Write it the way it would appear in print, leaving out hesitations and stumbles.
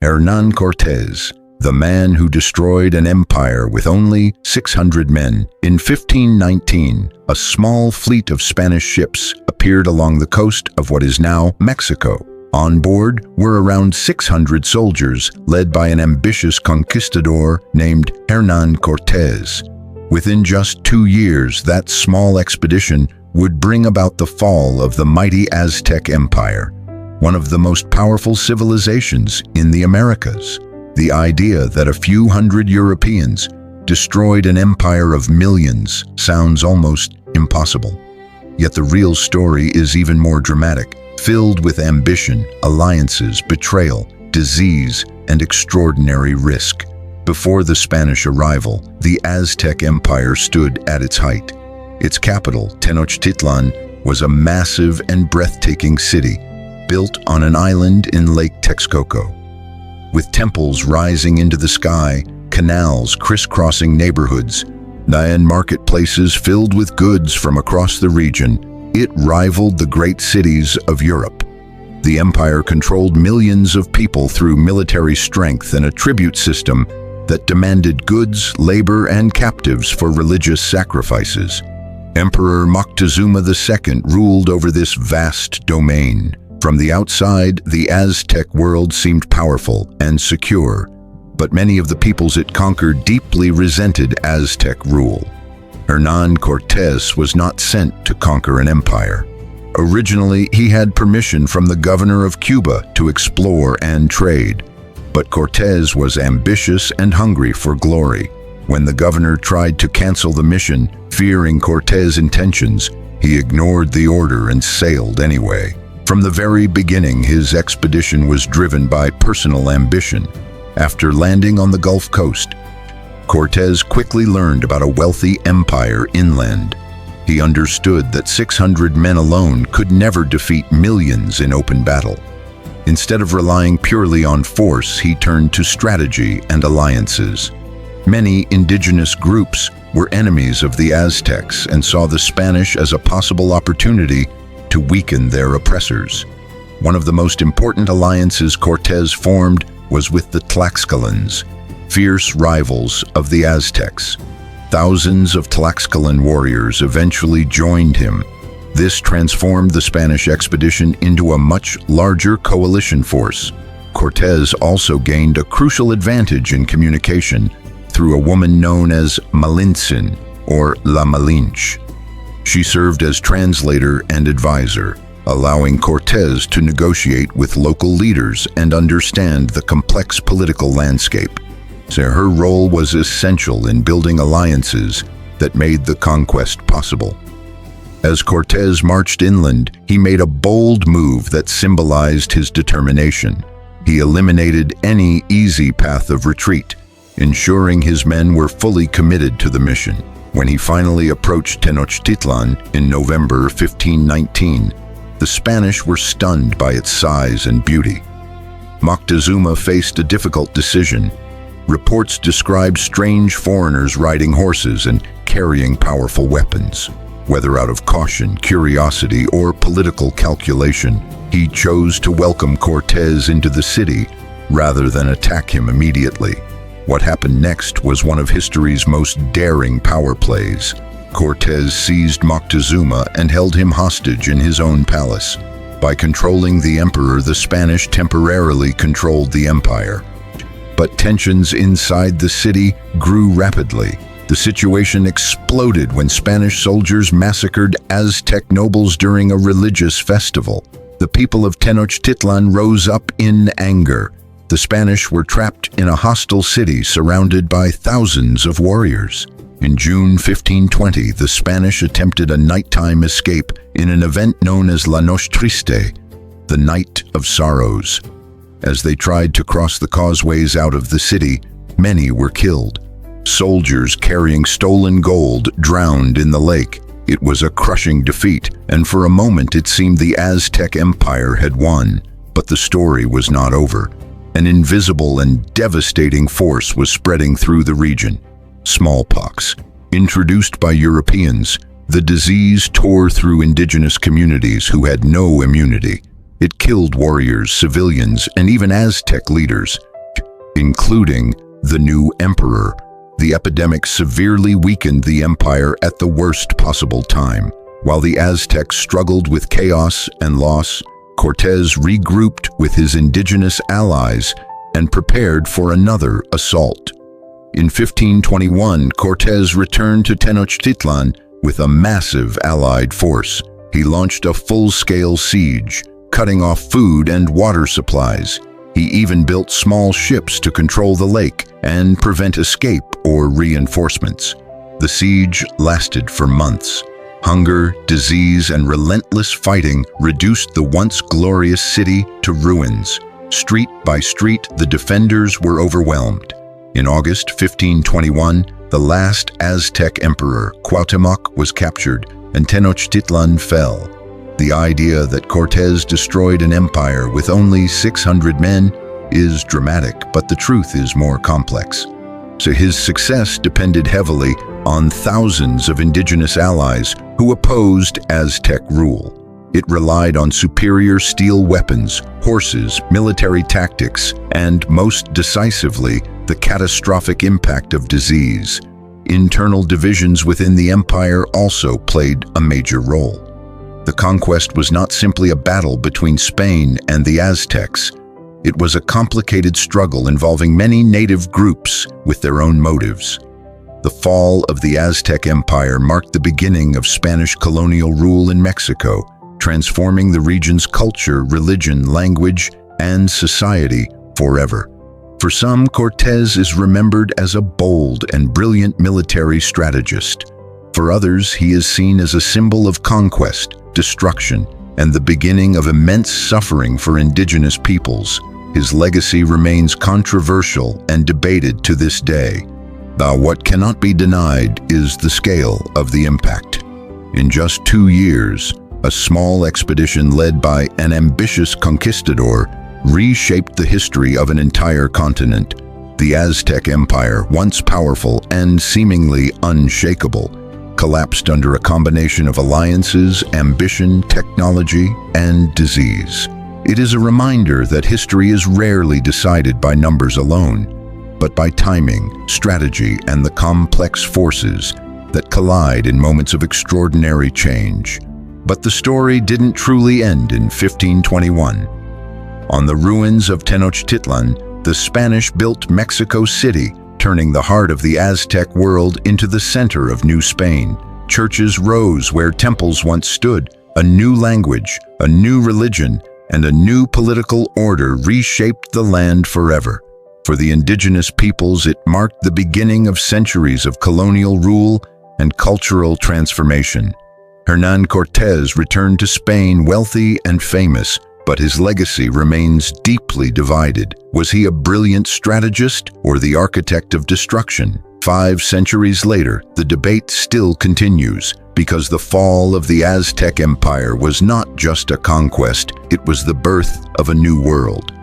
Hernán Cortés, the man who destroyed an empire with only 600 men. In 1519, a small fleet of Spanish ships appeared along the coast of what is now Mexico. On board were around 600 soldiers led by an ambitious conquistador named Hernán Cortés. Within just 2 years, that small expedition would bring about the fall of the mighty Aztec Empire, one of the most powerful civilizations in the Americas. The idea that a few hundred Europeans destroyed an empire of millions sounds almost impossible. Yet the real story is even more dramatic, filled with ambition, alliances, betrayal, disease, and extraordinary risk. Before the Spanish arrival, the Aztec Empire stood at its height. Its capital, Tenochtitlan, was a massive and breathtaking city, built on an island in Lake Texcoco. With temples rising into the sky, canals crisscrossing neighborhoods, and marketplaces filled with goods from across the region, it rivaled the great cities of Europe. The empire controlled millions of people through military strength and a tribute system that demanded goods, labor, and captives for religious sacrifices. Emperor Moctezuma II ruled over this vast domain. From the outside, the Aztec world seemed powerful and secure, but many of the peoples it conquered deeply resented Aztec rule. Hernán Cortés was not sent to conquer an empire. Originally, he had permission from the governor of Cuba to explore and trade, but Cortés was ambitious and hungry for glory. When the governor tried to cancel the mission, fearing Cortés' intentions, he ignored the order and sailed anyway. From the very beginning, his expedition was driven by personal ambition. After landing on the Gulf Coast, Cortés quickly learned about a wealthy empire inland. He understood that 600 men alone could never defeat millions in open battle. Instead of relying purely on force, he turned to strategy and alliances. Many indigenous groups were enemies of the Aztecs and saw the Spanish as a possible opportunity to weaken their oppressors. One of the most important alliances Cortés formed was with the Tlaxcalans, fierce rivals of the Aztecs. Thousands of Tlaxcalan warriors eventually joined him. This transformed the Spanish expedition into a much larger coalition force. Cortés also gained a crucial advantage in communication through a woman known as Malintzin, or La Malinche. She served as translator and advisor, allowing Cortés to negotiate with local leaders and understand the complex political landscape. So her role was essential in building alliances that made the conquest possible. As Cortés marched inland, he made a bold move that symbolized his determination. He eliminated any easy path of retreat, ensuring his men were fully committed to the mission. When he finally approached Tenochtitlan in November 1519, the Spanish were stunned by its size and beauty. Moctezuma faced a difficult decision. Reports described strange foreigners riding horses and carrying powerful weapons. Whether out of caution, curiosity, or political calculation, he chose to welcome Cortés into the city rather than attack him immediately. What happened next was one of history's most daring power plays. Cortés seized Moctezuma and held him hostage in his own palace. By controlling the emperor, the Spanish temporarily controlled the empire. But tensions inside the city grew rapidly. The situation exploded when Spanish soldiers massacred Aztec nobles during a religious festival. The people of Tenochtitlan rose up in anger. The Spanish were trapped in a hostile city surrounded by thousands of warriors. In June 1520, the Spanish attempted a nighttime escape in an event known as La Noche Triste, the Night of Sorrows. As they tried to cross the causeways out of the city, many were killed. Soldiers carrying stolen gold drowned in the lake. It was a crushing defeat, and for a moment it seemed the Aztec Empire had won. But the story was not over. An invisible and devastating force was spreading through the region. Smallpox. Introduced by Europeans, the disease tore through indigenous communities who had no immunity. It killed warriors, civilians, and even Aztec leaders. including the new emperor. The epidemic severely weakened the empire at the worst possible time. While the Aztecs struggled with chaos and loss, Cortés regrouped with his indigenous allies and prepared for another assault. In 1521, Cortés returned to Tenochtitlan with a massive allied force. He launched a full-scale siege, cutting off food and water supplies. He even built small ships to control the lake and prevent escape or reinforcements. The siege lasted for months. Hunger, disease, and relentless fighting reduced the once glorious city to ruins. Street by street, the defenders were overwhelmed. In August 1521, the last Aztec emperor, Cuauhtémoc, was captured, and Tenochtitlan fell. The idea that Cortés destroyed an empire with only 600 men is dramatic, but the truth is more complex. So his success depended heavily on thousands of indigenous allies who opposed Aztec rule. It relied on superior steel weapons, horses, military tactics, and most decisively, the catastrophic impact of disease. Internal divisions within the empire also played a major role. The conquest was not simply a battle between Spain and the Aztecs. It was a complicated struggle involving many native groups with their own motives. The fall of the Aztec Empire marked the beginning of Spanish colonial rule in Mexico, transforming the region's culture, religion, language, and society forever. For some, Cortés is remembered as a bold and brilliant military strategist. For others, he is seen as a symbol of conquest, destruction, and the beginning of immense suffering for indigenous peoples. His legacy remains controversial and debated to this day. Though what cannot be denied is the scale of the impact. In just 2 years, a small expedition led by an ambitious conquistador reshaped the history of an entire continent. The Aztec Empire, once powerful and seemingly unshakable, collapsed under a combination of alliances, ambition, technology, and disease. It is a reminder that history is rarely decided by numbers alone, but by timing, strategy, and the complex forces that collide in moments of extraordinary change. But the story didn't truly end in 1521. On the ruins of Tenochtitlan, the Spanish built Mexico City, turning the heart of the Aztec world into the center of New Spain. Churches rose where temples once stood. A new language, a new religion, and a new political order reshaped the land forever. For the indigenous peoples, it marked the beginning of centuries of colonial rule and cultural transformation. Hernán Cortés returned to Spain wealthy and famous, but his legacy remains deeply divided. Was he a brilliant strategist or the architect of destruction? 5 centuries later, the debate still continues, because the fall of the Aztec Empire was not just a conquest, it was the birth of a new world.